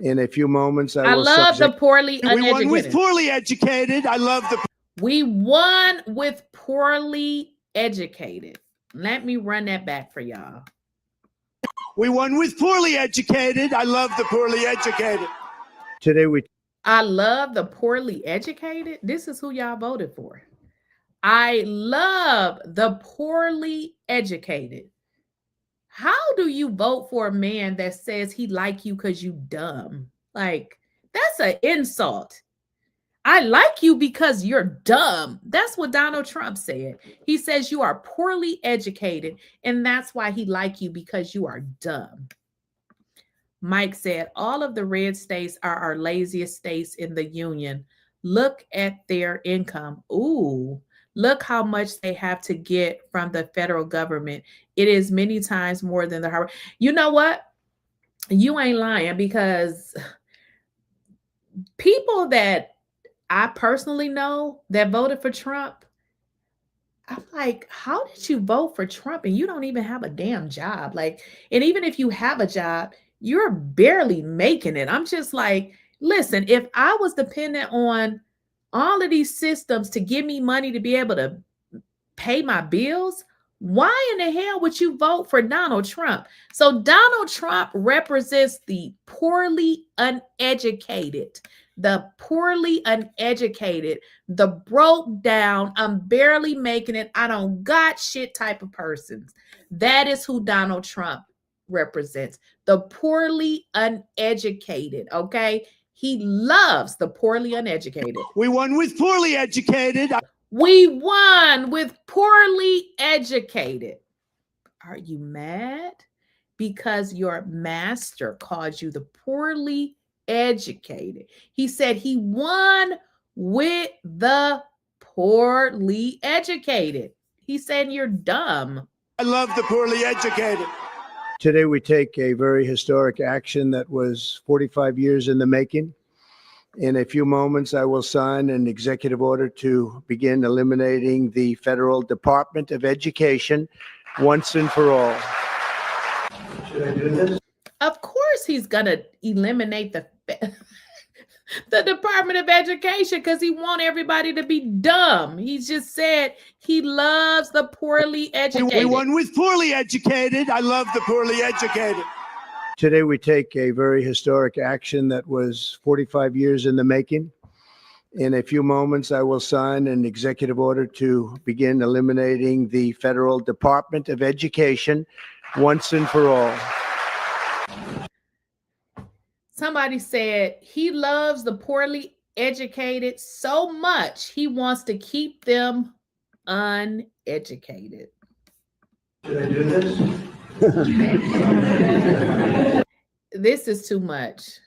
In a few moments, I love the poorly uneducated. We won with poorly educated. I love the. We won with poorly educated. Let me run that back for y'all. We won with poorly educated. I love the poorly educated. Today I love the poorly educated. This is who y'all voted for. I love the poorly educated. How do you vote for a man that says he like you because you dumb? Like, that's an insult. I like you because you're dumb. That's what Donald Trump said. He says you are poorly educated, and that's why he like you, because you are dumb. Mike said, all of the red states are our laziest states in the union. Look at their income. Ooh, look how much they have to get from the federal government. It is many times more than the Harvard. You know what? You ain't lying, because people that I personally know that voted for Trump, I'm like, how did you vote for Trump and you don't even have a damn job? Like, and even if you have a job, you're barely making it. I'm just like, listen, if I was dependent on all of these systems to give me money to be able to pay my bills, why in the hell would you vote for Donald Trump? So Donald Trump represents the poorly uneducated, the poorly uneducated, the broke down, I'm barely making it, I don't got shit type of persons. That is who Donald Trump represents, the poorly uneducated, okay? He loves the poorly uneducated. We won with poorly educated. We won with poorly educated. Are you mad? Because your master called you the poorly educated. He said he won with the poorly educated. He said you're dumb. I love the poorly educated. Today we take a very historic action that was 45 years in the making. In a few moments, I will sign an executive order to begin eliminating the Federal Department of Education once and for all. Should I do this? Of course he's going to eliminate the Department of Education because he wants everybody to be dumb. He just said he loves the poorly educated. We won with poorly educated. I love the poorly educated. Today we take a very historic action that was 45 years in the making. In a few moments, I will sign an executive order to begin eliminating the Federal Department of Education once and for all. Somebody said he loves the poorly educated so much he wants to keep them uneducated. Should I do this? This is too much.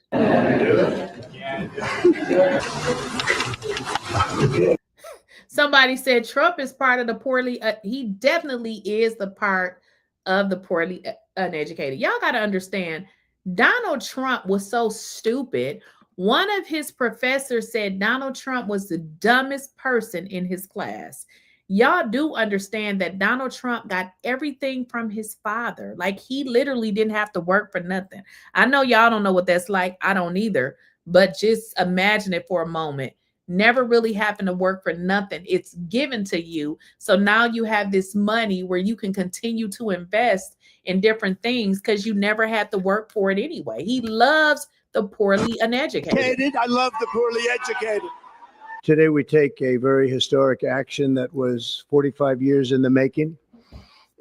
Somebody said Trump is part of the poorly, he definitely is the part of the poorly uneducated. Y'all got to understand, Donald Trump was so stupid. One of his professors said Donald Trump was the dumbest person in his class. Y'all do understand that Donald Trump got everything from his father. Like, he literally didn't have to work for nothing. I know y'all don't know what that's like. I don't either. But just imagine it for a moment. Never really having to work for nothing. It's given to you. So now you have this money where you can continue to invest in different things because you never had to work for it anyway. He loves the poorly uneducated. I love the poorly educated. Today, we take a very historic action that was 45 years in the making.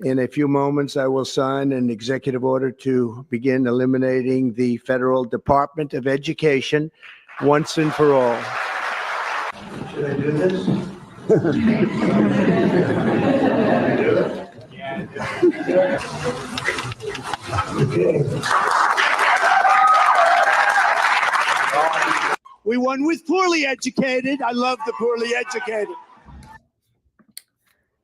In a few moments, I will sign an executive order to begin eliminating the Federal Department of Education once and for all. Should I do this? We won with poorly educated. I love the poorly educated.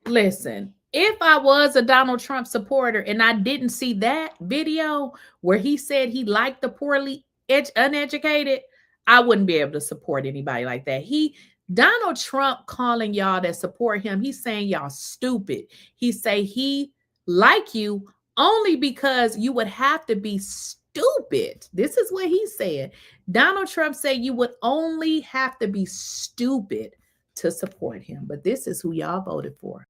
Listen, if I was a Donald Trump supporter and I didn't see that video where he said he liked the poorly uneducated, I wouldn't be able to support anybody like that. Donald Trump calling y'all that support him, he's saying y'all stupid. He say he like you only because you would have to be stupid. This is what he said. Donald Trump said you would only have to be stupid to support him. But this is who y'all voted for.